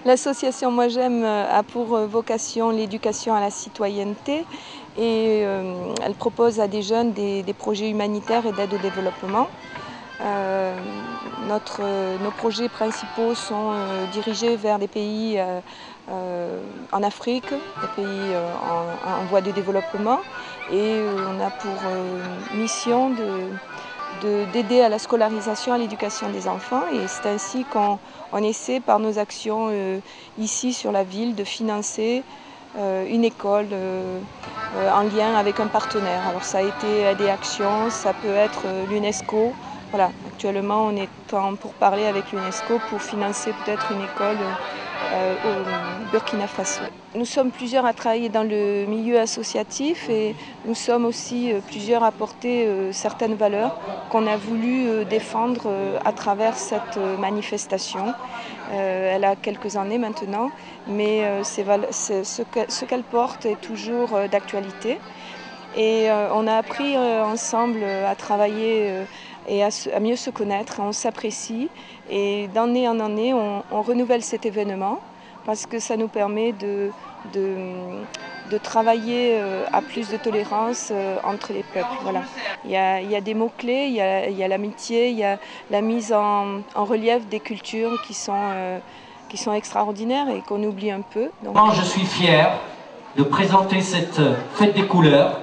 L'association Moi J'aime a pour vocation l'éducation à la citoyenneté et elle propose à des jeunes des projets humanitaires et d'aide au développement. Nos projets principaux sont dirigés vers des pays en Afrique, des pays en voie de développement, et on a pour mission d'aider à la scolarisation, à l'éducation des enfants, et c'est ainsi qu'on essaie par nos actions ici sur la ville de financer une école en lien avec un partenaire. Alors ça a été Aider Action, ça peut être l'UNESCO. Voilà, actuellement on est en pourparlers avec l'UNESCO pour financer peut-être une école au Burkina Faso. Nous sommes plusieurs à travailler dans le milieu associatif et nous sommes aussi plusieurs à porter certaines valeurs qu'on a voulu défendre à travers cette manifestation. Elle a quelques années maintenant, mais ce qu'elle porte est toujours d'actualité. Et on a appris ensemble à travailler et à mieux se connaître, on s'apprécie et d'année en année on renouvelle cet événement parce que ça nous permet de travailler à plus de tolérance entre les peuples. Voilà. Il y a des mots-clés, il y a l'amitié, il y a la mise en relief des cultures qui sont extraordinaires et qu'on oublie un peu. Donc... Je suis fier de présenter cette fête des couleurs.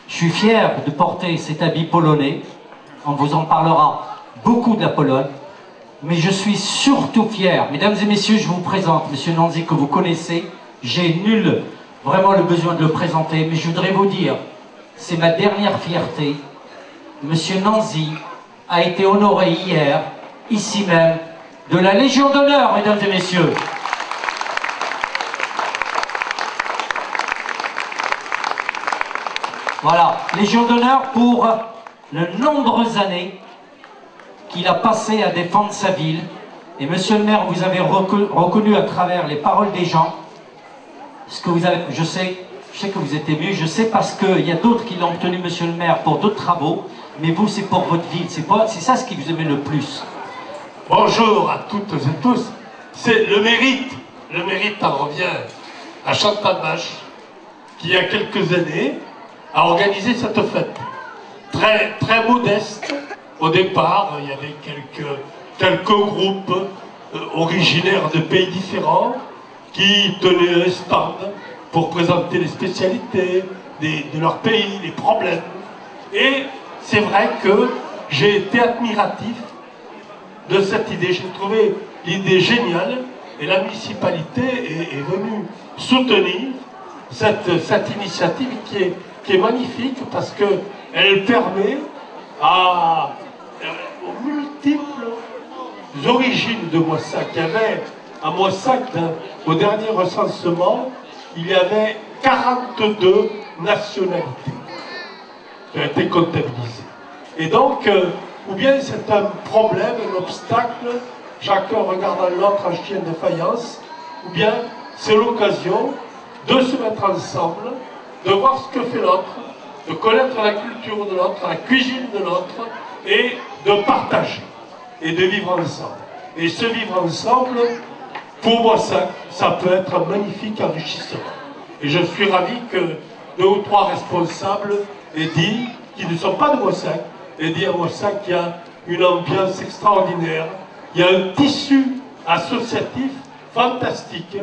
Je suis fier de porter cet habit polonais. On vous en parlera beaucoup de la Pologne. Mais je suis surtout fier, mesdames et messieurs, je vous présente Monsieur Nanzi que vous connaissez. J'ai nul vraiment le besoin de le présenter, mais je voudrais vous dire, c'est ma dernière fierté. Monsieur Nanzi a été honoré hier, ici même, de la Légion d'honneur, mesdames et messieurs. Voilà, Légion d'honneur pour de nombreuses années qu'il a passé à défendre sa ville. Et monsieur le maire, vous avez reconnu à travers les paroles des gens ce que vous avez. Je sais que vous êtes ému, je sais parce qu'il y a d'autres qui l'ont obtenu, monsieur le maire, pour d'autres travaux, mais vous, c'est pour votre ville, c'est ça ce qui vous aimait le plus. Bonjour à toutes et tous. C'est le mérite en revient à Chantal Mache, qui il y a quelques années a organisé cette fête. Très modeste. Au départ, il y avait quelques groupes originaires de pays différents qui tenaient un stand pour présenter les spécialités de leur pays, les problèmes. Et c'est vrai que j'ai été admiratif de cette idée. J'ai trouvé l'idée géniale et la municipalité est venue soutenir cette initiative qui est magnifique parce qu'elle permet aux multiples origines de Moissac. Il y avait à Moissac, au dernier recensement, il y avait 42 nationalités qui ont été comptabilisées. Et donc, ou bien c'est un problème, un obstacle, chacun regardant l'autre en chien de faïence, ou bien c'est l'occasion de se mettre ensemble, de voir ce que fait l'autre, de connaître la culture de l'autre, la cuisine de l'autre, et de partager, et de vivre ensemble. Et ce vivre ensemble, pour moi, ça peut être un magnifique enrichissement. Et je suis ravi que 2 ou 3 responsables aient dit, qui ne sont pas de Moissac, aient dit à Moissac qu'il y a une ambiance extraordinaire, il y a un tissu associatif fantastique,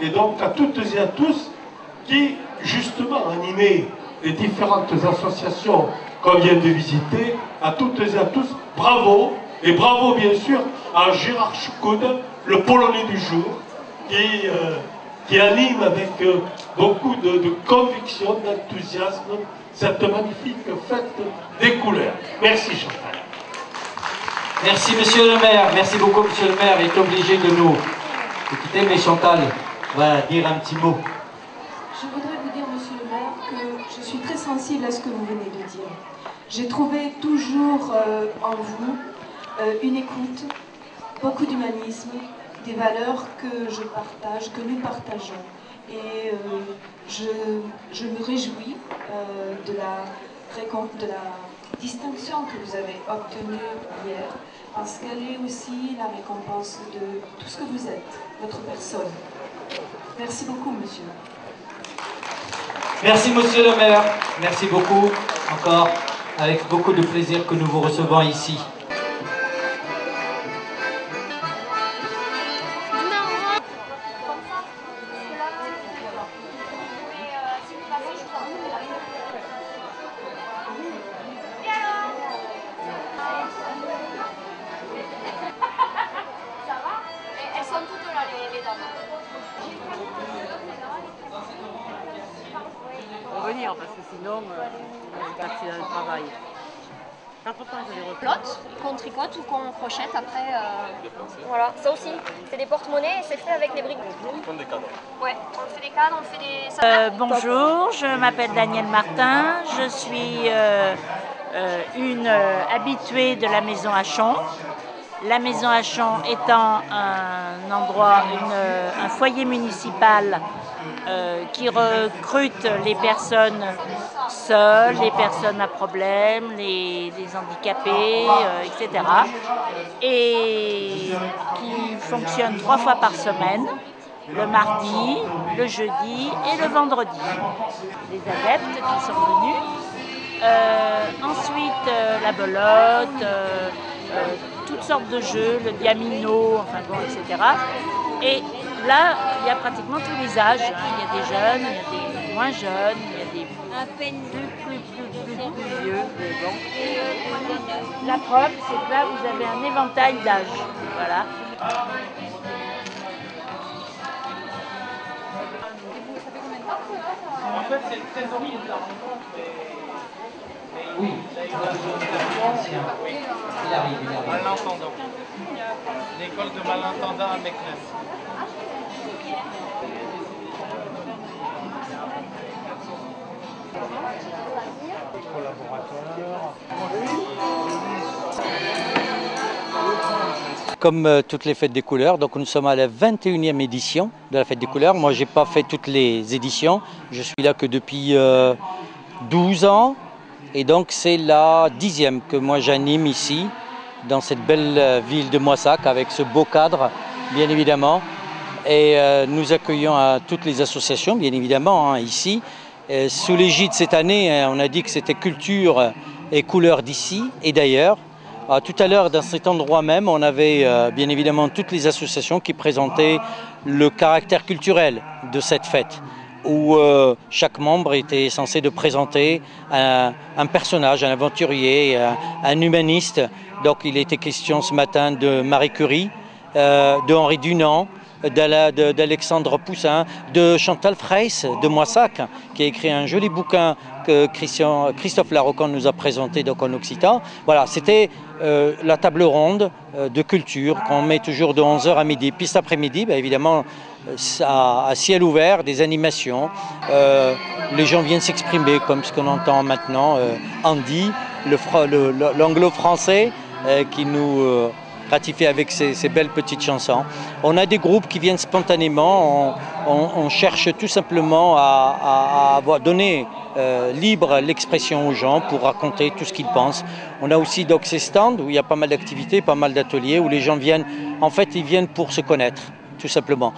et donc à toutes et à tous qui, justement, animés les différentes associations qu'on vient de visiter, à toutes et à tous, bravo, et bravo bien sûr à Gérard Choukoud, le Polonais du jour, qui anime avec beaucoup de conviction, d'enthousiasme, cette magnifique fête des couleurs. Merci Chantal. Merci monsieur le maire, merci beaucoup monsieur le maire, il est obligé de nous quitter, mais Chantal va dire un petit mot. Je voudrais vous dire, monsieur le maire, que je suis très sensible à ce que vous venez de dire. J'ai trouvé toujours en vous une écoute, beaucoup d'humanisme, des valeurs que je partage, que nous partageons. Et je me réjouis très compte de la distinction que vous avez obtenue hier, parce qu'elle est aussi la récompense de tout ce que vous êtes, votre personne. Merci beaucoup, monsieur. Merci, monsieur le maire. Merci beaucoup, encore, avec beaucoup de plaisir que nous vous recevons ici. Revenir parce que sinon c'est un accident de travail. Flotte, qu'on tricote ou qu'on crochette après. Voilà, ça aussi, c'est des porte-monnaies et c'est fait avec les briques. On fait des cadres. Ouais, on fait des cadres, on fait des... Bonjour, je m'appelle Danielle Martin, je suis une habituée de la Maison Hachon. La Maison Hachon étant un endroit, un foyer municipal qui recrute les personnes seules, les personnes à problème, les handicapés, etc. Et qui fonctionne 3 fois par semaine, le mardi, le jeudi et le vendredi. Les adeptes qui sont venus. Ensuite, la belote, toutes sortes de jeux, le diamino, enfin bon, etc. Et là, il y a pratiquement tous les âges. Il y a des jeunes, il y a des moins jeunes, il y a des plus vieux. Mais bon. La preuve, c'est que là, vous avez un éventail d'âges. Voilà. En fait, c'est le trésorier de la rencontre. Oui, il arrive. Malentendant. L'école de malentendant à Meknès. Comme toutes les fêtes des couleurs, donc nous sommes à la 21e édition de la fête des couleurs. Moi, je n'ai pas fait toutes les éditions. Je suis là que depuis 12 ans. Et donc c'est la 10e que moi j'anime ici, dans cette belle ville de Moissac, avec ce beau cadre, bien évidemment. Et nous accueillons toutes les associations, bien évidemment, ici. Sous l'égide cette année, on a dit que c'était culture et couleurs d'ici et d'ailleurs. Tout à l'heure, dans cet endroit même, on avait bien évidemment toutes les associations qui présentaient le caractère culturel de cette fête, où chaque membre était censé de présenter un personnage, un aventurier, un humaniste. Donc il était question ce matin de Marie Curie, de Henri Dunant, d'Alexandre Poussin, de Chantal Freysse de Moissac, qui a écrit un joli bouquin que Christophe Larocque nous a présenté donc en occitan. Voilà, c'était la table ronde de culture qu'on met toujours de 11h à midi. Puis cet après-midi, évidemment, à ciel ouvert, des animations. Les gens viennent s'exprimer comme ce qu'on entend maintenant. Andy, l'anglo-français, qui nous ratifie avec ces belles petites chansons. On a des groupes qui viennent spontanément. On cherche tout simplement à donner libre l'expression aux gens pour raconter tout ce qu'ils pensent. On a aussi donc ces stands où il y a pas mal d'activités, pas mal d'ateliers, où les gens viennent, en fait, ils viennent pour se connaître. Tout simplement.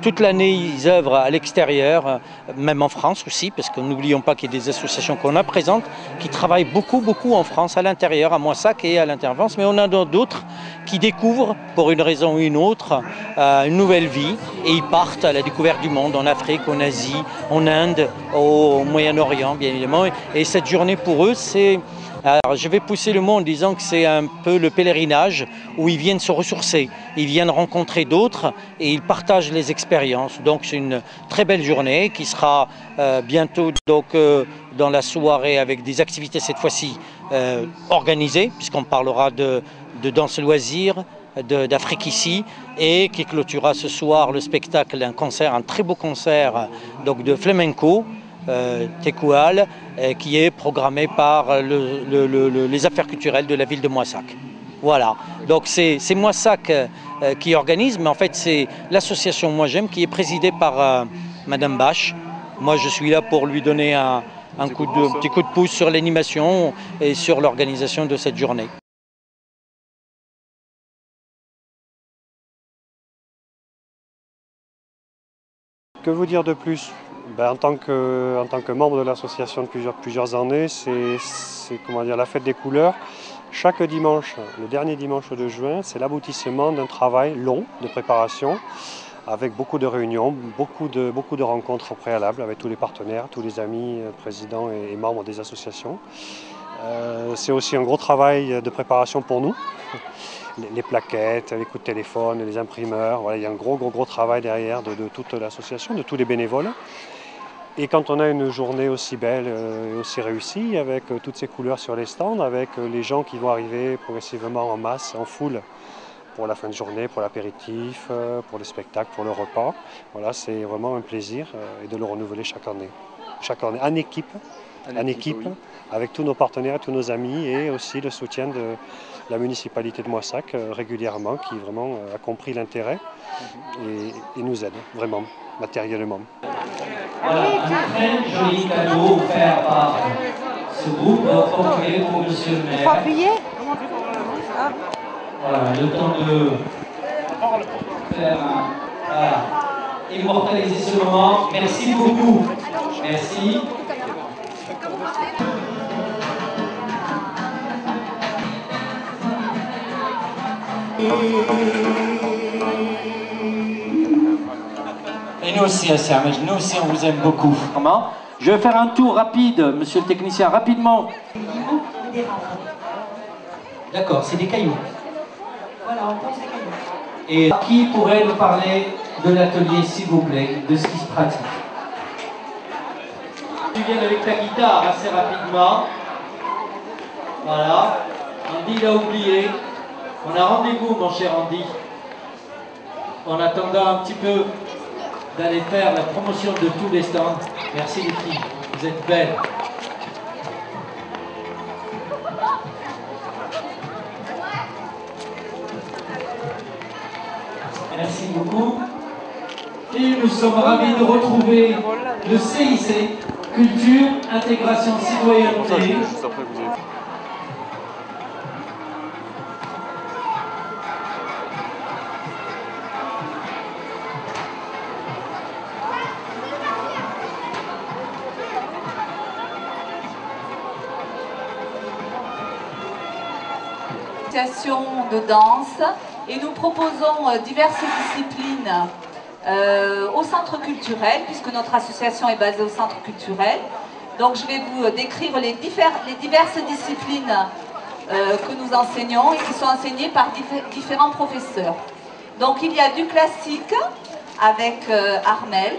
Toute l'année, ils œuvrent à l'extérieur, même en France aussi, parce que n'oublions pas qu'il y a des associations qu'on a présentes qui travaillent beaucoup en France, à l'intérieur, à Moissac et à l'Intervence, mais on a d'autres qui découvrent, pour une raison ou une autre, une nouvelle vie, et ils partent à la découverte du monde, en Afrique, en Asie, en Inde, au Moyen-Orient, bien évidemment. Et cette journée, pour eux, c'est... Alors, je vais pousser le mot en disant que c'est un peu le pèlerinage où ils viennent se ressourcer, ils viennent rencontrer d'autres et ils partagent les expériences. Donc c'est une très belle journée qui sera bientôt donc, dans la soirée avec des activités cette fois-ci organisées, puisqu'on parlera de danse loisirs, d'Afrique ici, et qui clôturera ce soir le spectacle, un très beau concert donc, de flamenco. Tecual, qui est programmé par les affaires culturelles de la ville de Moissac. Voilà, donc c'est Moissac qui organise, mais en fait c'est l'association Moi J'aime qui est présidée par Madame Bache. Moi je suis là pour lui donner un petit coup de pouce sur l'animation et sur l'organisation de cette journée. Que vous dire de plus? En tant que membre de l'association de plusieurs années, c'est comment dire, la fête des couleurs. Chaque dimanche, le dernier dimanche de juin, c'est l'aboutissement d'un travail long de préparation avec beaucoup de réunions, beaucoup de rencontres au préalable avec tous les partenaires, tous les amis, présidents et membres des associations. C'est aussi un gros travail de préparation pour nous. Les plaquettes, les coups de téléphone, les imprimeurs, voilà, il y a un gros travail derrière de toute l'association, de tous les bénévoles. Et quand on a une journée aussi belle et aussi réussie, avec toutes ces couleurs sur les stands, avec les gens qui vont arriver progressivement en masse, en foule, pour la fin de journée, pour l'apéritif, pour les spectacles, pour le repas, voilà, c'est vraiment un plaisir et de le renouveler chaque année en équipe, oui, avec tous nos partenaires, tous nos amis et aussi le soutien de la municipalité de Moissac régulièrement, qui vraiment a compris l'intérêt et nous aide vraiment matériellement. Voilà, un très joli cadeau offert par ce groupe porté pour Monsieur le maire. Il faut appuyer. Voilà, le temps de faire immortaliser ce moment. Merci beaucoup. Merci. Et nous aussi, nous aussi, on vous aime beaucoup. Je vais faire un tour rapide, monsieur le technicien, rapidement. D'accord, c'est des cailloux. Voilà, on pose des cailloux. Et qui pourrait nous parler de l'atelier, s'il vous plaît, de ce qui se pratique? Tu viens avec ta guitare assez rapidement. Voilà. Andy l'a oublié. On a rendez-vous, mon cher Andy. En attendant un petit peu d'aller faire la promotion de tous les stands. Merci les filles, vous êtes belles. Merci beaucoup. Et nous sommes ravis de retrouver le CIC, Culture, Intégration, Citoyenneté. De danse et nous proposons diverses disciplines au centre culturel, puisque notre association est basée au centre culturel. Donc je vais vous décrire les diverses disciplines que nous enseignons et qui sont enseignées par différents professeurs. Donc il y a du classique avec Armel,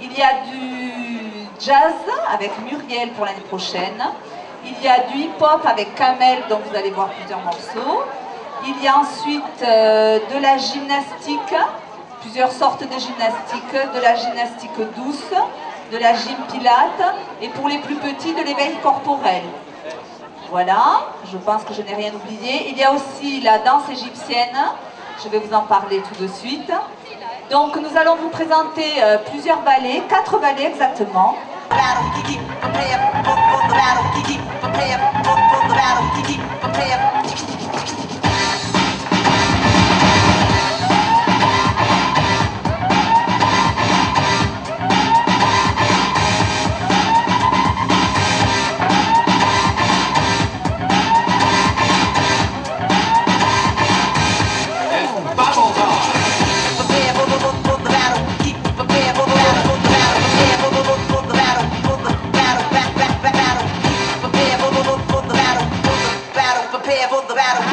il y a du jazz avec Muriel pour l'année prochaine. Il y a du hip-hop avec Kamel, dont vous allez voir plusieurs morceaux. Il y a ensuite de la gymnastique, plusieurs sortes de gymnastique, de la gymnastique douce, de la gym pilate et pour les plus petits, de l'éveil corporel. Voilà, je pense que je n'ai rien oublié. Il y a aussi la danse égyptienne, je vais vous en parler tout de suite. Donc nous allons vous présenter plusieurs ballets, 4 ballets exactement. Prepare for the battle.